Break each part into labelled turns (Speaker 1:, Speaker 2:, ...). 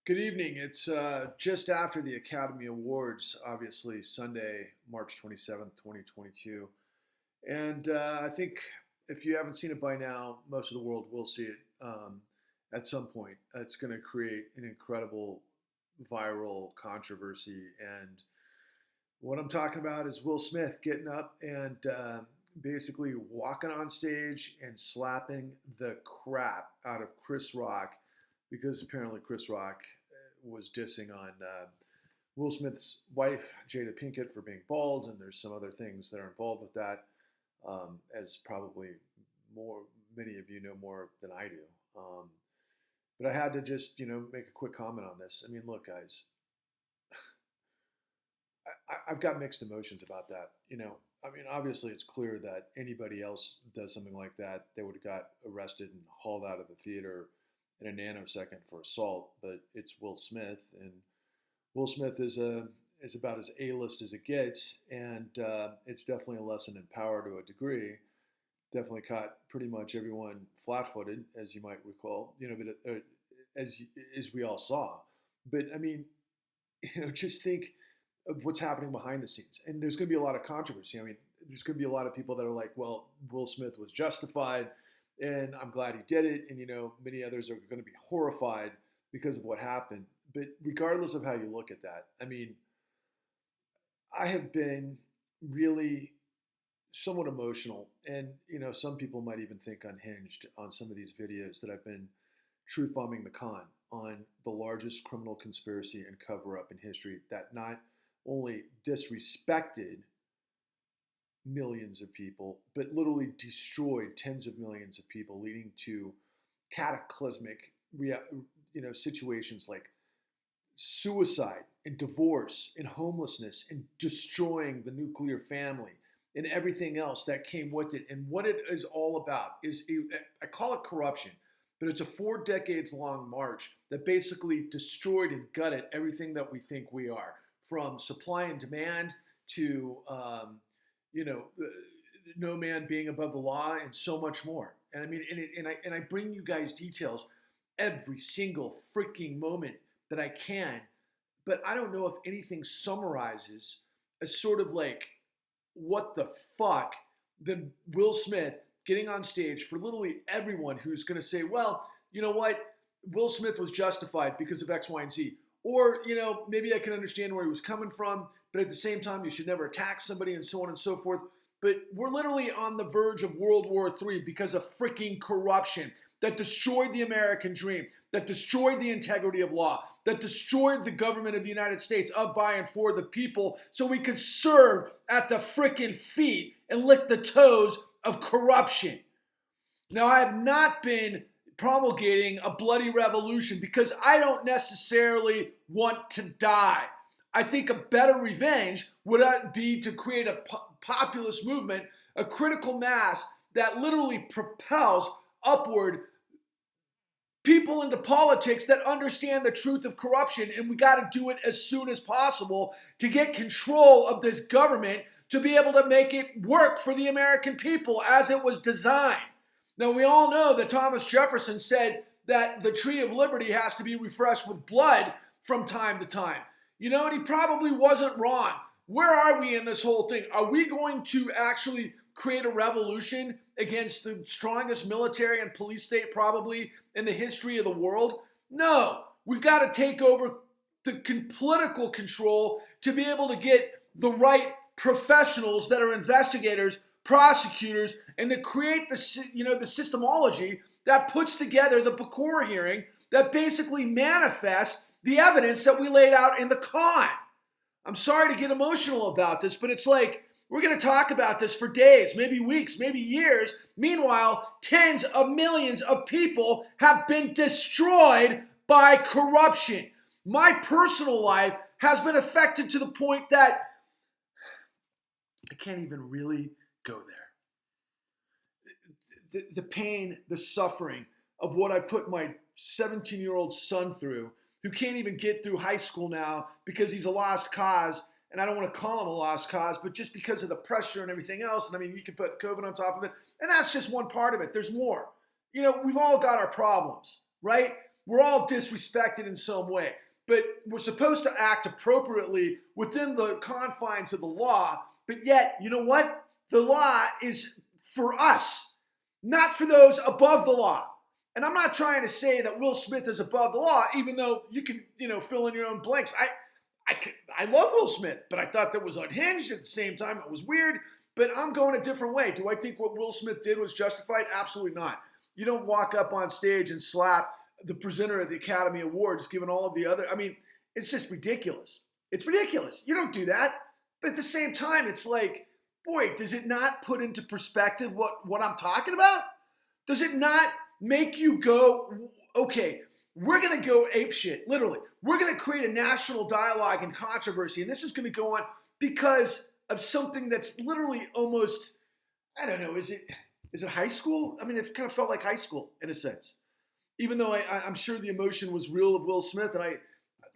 Speaker 1: Good evening. It's just after the Academy Awards, obviously Sunday, March 27th, 2022. And I think if you haven't seen it by now, most of the world will see it at some point. It's going to create an incredible viral controversy. And what I'm talking about is Will Smith getting up and basically walking on stage and slapping the crap out of Chris Rock because apparently Chris Rock was dissing on Will Smith's wife, Jada Pinkett, for being bald, and there's some other things that are involved with that, as probably many of you know more than I do. But I had to just, make a quick comment on this. I mean, look, guys, I've got mixed emotions about that. I mean, obviously, it's clear that anybody else does something like that, they would have got arrested and hauled out of the theater in a nanosecond for assault. But it's Will Smith, and Will Smith is about as A-list as it gets, and it's definitely a lesson in power to a degree. Definitely caught pretty much everyone flat-footed, as you might recall. But as we all saw. But I mean, just think of what's happening behind the scenes. And there's going to be a lot of controversy. I mean, there's going to be a lot of people that are like, well, Will Smith was justified, and I'm glad he did it. And, many others are going to be horrified because of what happened. But regardless of how you look at that, I mean, I have been really somewhat emotional. And, some people might even think unhinged on some of these videos that I've been truth bombing the con on the largest criminal conspiracy and cover up in history that not only disrespected millions of people, but literally destroyed tens of millions of people, leading to cataclysmic, situations like suicide and divorce and homelessness and destroying the nuclear family and everything else that came with it. And what it is all about is, I call it corruption, but it's a 4 decades long march that basically destroyed and gutted everything that we think we are, from supply and demand to, no man being above the law and so much more. And I mean, and I bring you guys details every single freaking moment that I can, but I don't know if anything summarizes as sort of like what the fuck than Will Smith getting on stage for literally everyone who's going to say, well, you know what? Will Smith was justified because of X, Y, and Z. Or, maybe I can understand where he was coming from, but at the same time, you should never attack somebody and so on and so forth. But we're literally on the verge of World War III because of freaking corruption that destroyed the American dream, that destroyed the integrity of law, that destroyed the government of the United States of, by, and for the people so we could serve at the freaking feet and lick the toes of corruption. Now, I have not been promulgating a bloody revolution because I don't necessarily want to die. I think a better revenge would be to create a populist movement, a critical mass that literally propels upward people into politics that understand the truth of corruption. And we got to do it as soon as possible to get control of this government to be able to make it work for the American people as it was designed. Now, we all know that Thomas Jefferson said that the tree of liberty has to be refreshed with blood from time to time. And he probably wasn't wrong. Where are we in this whole thing? Are we going to actually create a revolution against the strongest military and police state probably in the history of the world? No. We've got to take over the political control to be able to get the right professionals that are investigators, prosecutors, and to create the systemology that puts together the Bakor hearing that basically manifests the evidence that we laid out in the con. I'm sorry to get emotional about this, but it's like we're going to talk about this for days, maybe weeks, maybe years. Meanwhile, tens of millions of people have been destroyed by corruption. My personal life has been affected to the point that I can't even really go there. The pain, the suffering of what I put my 17-year-old son through, who can't even get through high school now because he's a lost cause. And I don't want to call him a lost cause, but just because of the pressure and everything else. And I mean, you can put COVID on top of it. And that's just one part of it. There's more. We've all got our problems, right? we're all disrespected in some way. But we're supposed to act appropriately within the confines of the law. But yet, you know what? The law is for us, not for those above the law. And I'm not trying to say that Will Smith is above the law, even though you can, fill in your own blanks. I love Will Smith, but I thought that was unhinged at the same time. It was weird, but I'm going a different way. Do I think what Will Smith did was justified? Absolutely not. You don't walk up on stage and slap the presenter of the Academy Awards, given all of the other. I mean, it's just ridiculous. It's ridiculous. You don't do that. But at the same time, it's like, boy, does it not put into perspective what I'm talking about? Does it not make you go, okay, we're going to go apeshit, literally. We're going to create a national dialogue and controversy, and this is going to go on because of something that's literally almost, I don't know, is it high school? I mean, it kind of felt like high school in a sense. Even though I'm sure the emotion was real of Will Smith, and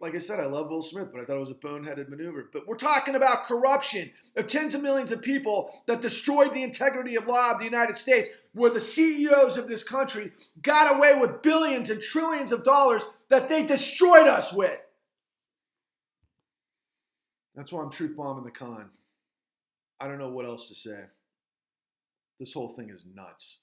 Speaker 1: like I said, I love Will Smith, but I thought it was a boneheaded maneuver. But we're talking about corruption of tens of millions of people that destroyed the integrity of law of the United States, where the CEOs of this country got away with billions and trillions of dollars that they destroyed us with. That's why I'm truth bombing the con. I don't know what else to say. This whole thing is nuts.